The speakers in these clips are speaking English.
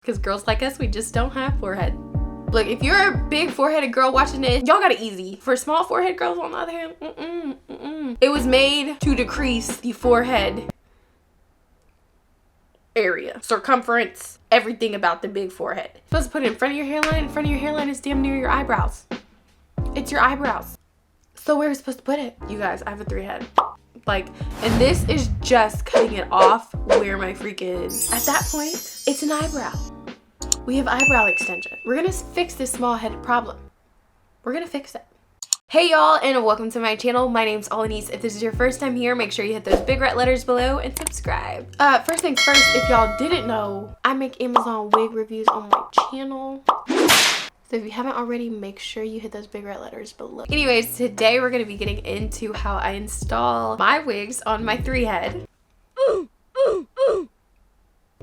Because girls like us, we just don't have forehead. Look, if you're a big foreheaded girl watching this, y'all got it easy. For small forehead girls, on the other hand, it was made to decrease the forehead area, circumference, everything about the big forehead. You're supposed to put it in front of your hairline. In front of your hairline is damn near your eyebrows. It's your eyebrows. So where are we supposed to put it? You guys, I have a 3-head. Like, and this is just cutting it off where my freaking, at that point, it's an eyebrow. We have eyebrow extension. We're gonna fix this small head problem. We're gonna fix it. Hey y'all, and welcome to my channel. My name's Olineece. If this is your first time here, make sure you hit those big red letters below and subscribe. First things first, if y'all didn't know, I make Amazon wig reviews on my channel. So if you haven't already, make sure you hit those big red letters below. Anyways, today we're gonna be getting into how I install my wigs on my 3-head.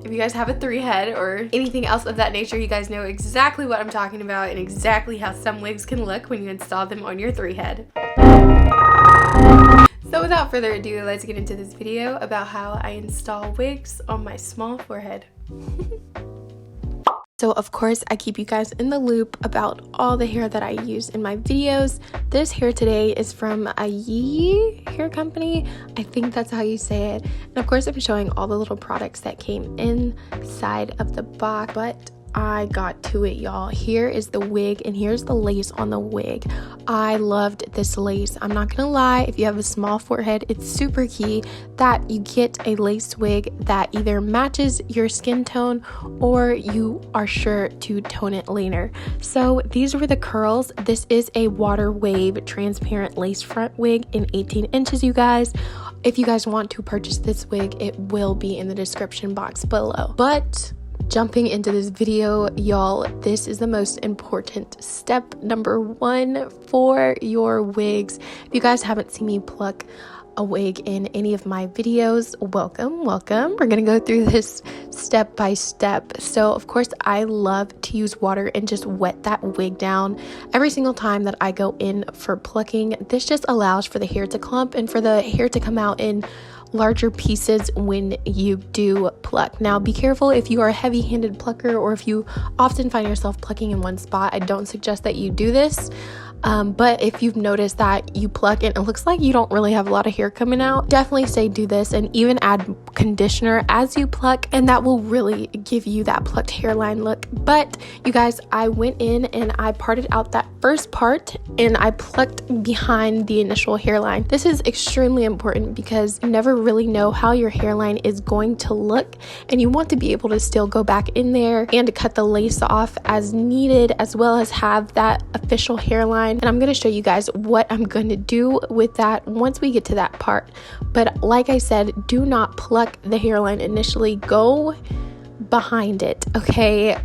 If you guys have a 3-head or anything else of that nature, you guys know exactly what I'm talking about and exactly how some wigs can look when you install them on your 3-head. So without further ado, let's get into this video about how I install wigs on my small forehead. So of course, I keep you guys in the loop about all the hair that I use in my videos. This hair today is from Ayiyi hair company. I think that's how you say it. And of course, I'm showing all the little products that came inside of the box, but I got to it, y'all. Here is the wig and here's the lace on the wig. I loved this lace. I'm not gonna lie, if you have a small forehead, it's super key that you get a lace wig that either matches your skin tone or you are sure to tone it later. So these were the curls. This is a water wave transparent lace front wig in 18 inches, you guys. If you guys want to purchase this wig, it will be in the description box below. But jumping into this video, y'all, this is the most important step number 1 for your wigs. If you guys haven't seen me pluck a wig in any of my videos, welcome. We're gonna go through this step by step. So of course, I love to use water and just wet that wig down every single time that I go in for plucking. This just allows for the hair to clump and for the hair to come out in larger pieces when you do pluck. Now be careful if you are a heavy-handed plucker or if you often find yourself plucking in one spot. I don't suggest that you do this. But if you've noticed that you pluck and it looks like you don't really have a lot of hair coming out, definitely say do this and even add conditioner as you pluck, and that will really give you that plucked hairline look. But you guys, I went in and I parted out that first part and I plucked behind the initial hairline. This is extremely important because you never really know how your hairline is going to look, and you want to be able to still go back in there and to cut the lace off as needed, as well as have that official hairline. And I'm going to show you guys what I'm going to do with that once we get to that part. But like I said, do not pluck the hairline initially. Go behind it, okay?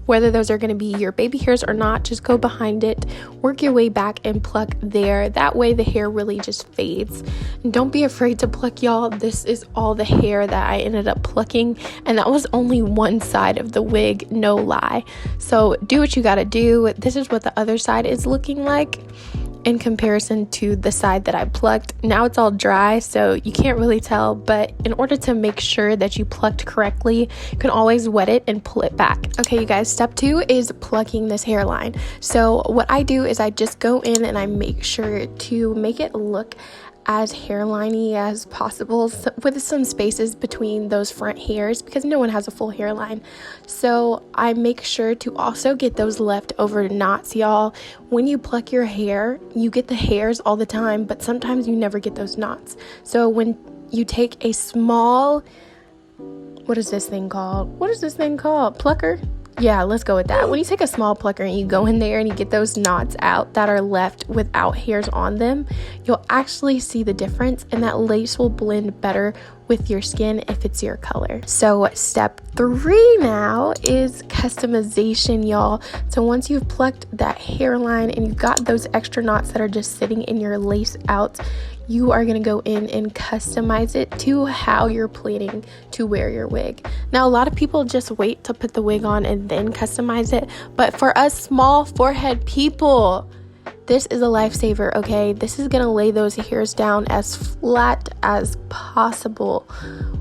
Whether those are going to be your baby hairs or not, just go behind it, work your way back and pluck there. That way the hair really just fades. And don't be afraid to pluck, y'all. This is all the hair that I ended up plucking, and that was only one side of the wig, no lie. So do what you got to do. This is what the other side is looking like in comparison to the side that I plucked. Now it's all dry, so you can't really tell, but in order to make sure that you plucked correctly, you can always wet it and pull it back. Okay, you guys, step 2 is plucking this hairline. So what I do is I just go in and I make sure to make it look as hairliney as possible, with some spaces between those front hairs because no one has a full hairline. So I make sure to also get those leftover knots, y'all. When you pluck your hair, you get the hairs all the time, but sometimes you never get those knots. So when you take a small, what is this thing called? Plucker? Yeah, let's go with that. When you take a small plucker and you go in there and you get those knots out that are left without hairs on them, you'll actually see the difference, and that lace will blend better with your skin if it's your color. So step 3 now is customization, y'all. So once you've plucked that hairline and you've got those extra knots that are just sitting in your lace out, you are going to go in and customize it to how you're planning to wear your wig. Now, a lot of people just wait to put the wig on and then customize it, but for us small forehead people, this is a lifesaver, okay? This is going to lay those hairs down as flat as possible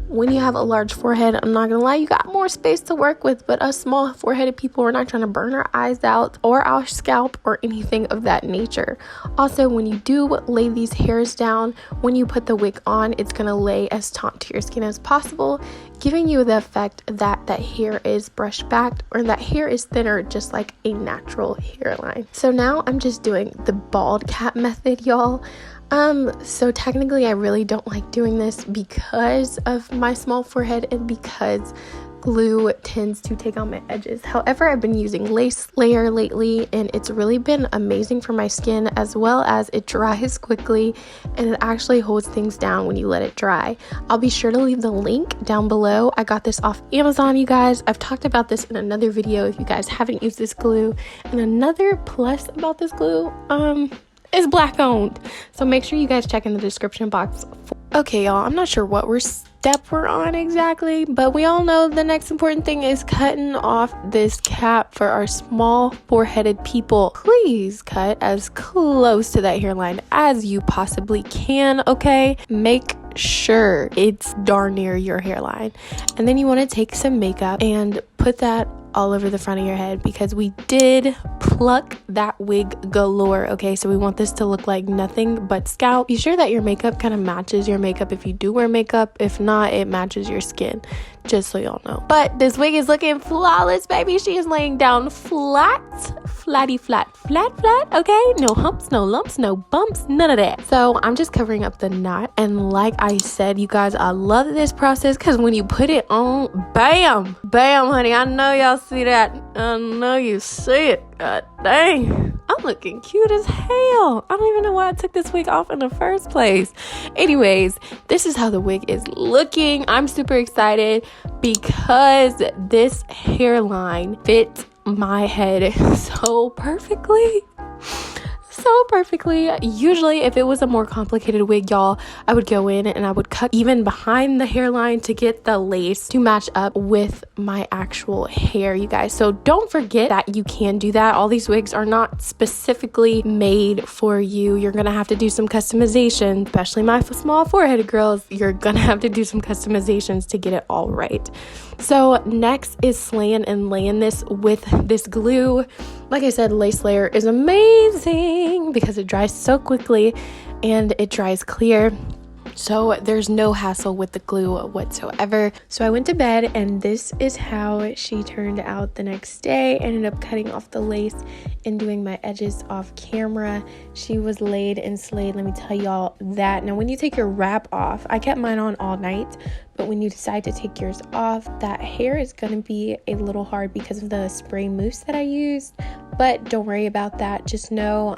when you have a large forehead, I'm not gonna lie, you got more space to work with, but us small foreheaded people, we're not trying to burn our eyes out or our scalp or anything of that nature. Also, when you do lay these hairs down, when you put the wig on, it's gonna lay as taut to your skin as possible, giving you the effect that that hair is brushed back or that hair is thinner, just like a natural hairline. So now I'm just doing the bald cap method, y'all. So technically I really don't like doing this because of my small forehead and because glue tends to take on my edges. However, I've been using lace layer lately and it's really been amazing for my skin, as well as it dries quickly and it actually holds things down when you let it dry. I'll be sure to leave the link down below. I got this off Amazon, you guys. I've talked about this in another video if you guys haven't used this glue. And another plus about this glue, it's black owned, so make sure you guys check in the description box. Okay, y'all, I'm not sure what step we're on exactly, but we all know the next important thing is cutting off this cap for our small foreheaded people. Please cut as close to that hairline as you possibly can, okay? Make sure it's darn near your hairline. And then you want to take some makeup and put that all over the front of your head, because we did pluck that wig galore, okay? So we want this to look like nothing but scalp. Be sure that your makeup kind of matches your makeup if you do wear makeup. If not, it matches your skin, just so y'all know. But this wig is looking flawless, baby. She is laying down flat, flatty flat, okay? No humps, no lumps, no bumps, none of that. So I'm just covering up the knot, and like I said, you guys, I love this process because when you put it on, bam, honey, I know y'all see that. I know you see it. God dang, I'm looking cute as hell. I don't even know why I took this wig off in the first place. Anyways, this is how the wig is looking. I'm super excited because this hairline fits my head so perfectly. Usually if it was a more complicated wig, y'all, I would go in and I would cut even behind the hairline to get the lace to match up with my actual hair, you guys. So don't forget that you can do that. All these wigs are not specifically made for you. You're gonna have to do some customization, especially my small foreheaded girls. You're gonna have to do some customizations to get it all right. So next is slaying and laying this with this glue. Like I said, lace layer is amazing because it dries so quickly and it dries clear. So there's no hassle with the glue whatsoever. So I went to bed and this is how she turned out the next day. I ended up cutting off the lace and doing my edges off camera. She was laid and slayed, let me tell y'all that. Now when you take your wrap off, I kept mine on all night, but when you decide to take yours off, that hair is going to be a little hard because of the spray mousse that I used. But don't worry about that. Just know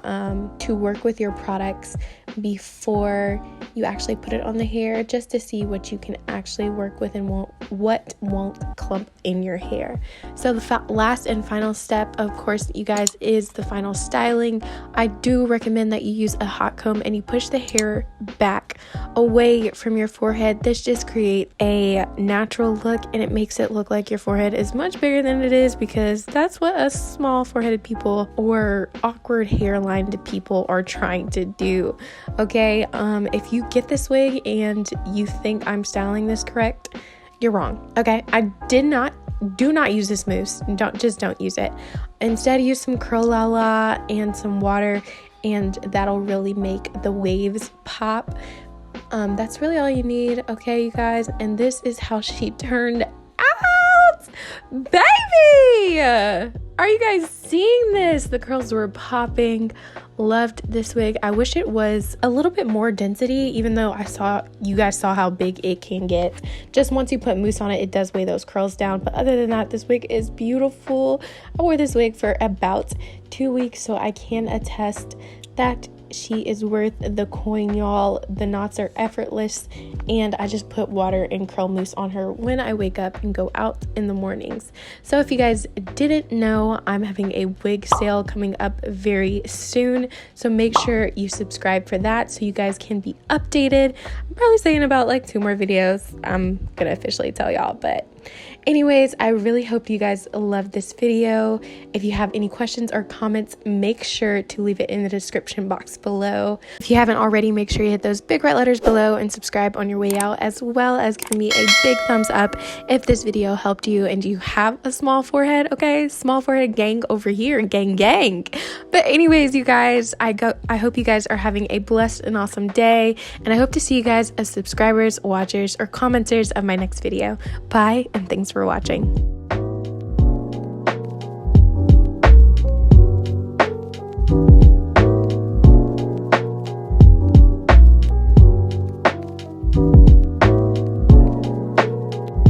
to work with your products before you actually put it on the hair, just to see what you can actually work with and what won't clump in your hair. So the last and final step, of course, you guys, is the final styling. I do recommend that you use a hot comb and you push the hair back away from your forehead. This just creates a natural look and it makes it look like your forehead is much bigger than it is, because that's what us small foreheaded people or awkward hairline people are trying to do. Okay, if you get this wig and you think I'm styling this correct, you're wrong. Okay, do not use this mousse. Don't use it. Instead, use some Curl La La and some water, and that'll really make the waves pop. That's really all you need, okay, you guys? And this is how she turned out, baby! Are you guys seeing this? The curls were popping. Loved this wig. I wish it was a little bit more density, even though you guys saw how big it can get. Just once you put mousse on it, it does weigh those curls down. But other than that, this wig is beautiful. I wore this wig for about 2 weeks, so I can attest that she is worth the coin, y'all. The knots are effortless, and I just put water and curl mousse on her when I wake up and go out in the mornings. So if you guys didn't know, I'm having a wig sale coming up very soon, so make sure you subscribe for that so you guys can be updated. I'm probably saying about like 2 more videos. I'm gonna officially tell y'all, but Anyways, I really hope you guys loved this video. If you have any questions or comments, make sure to leave it in the description box below. If you haven't already, make sure you hit those big red letters below and subscribe on your way out, as well as give me a big thumbs up if this video helped you and you have a small forehead. Okay, small forehead gang over here, gang. But anyways, you guys, I hope you guys are having a blessed and awesome day, and I hope to see you guys as subscribers, watchers, or commenters of my next video. Bye, and thanks for watching.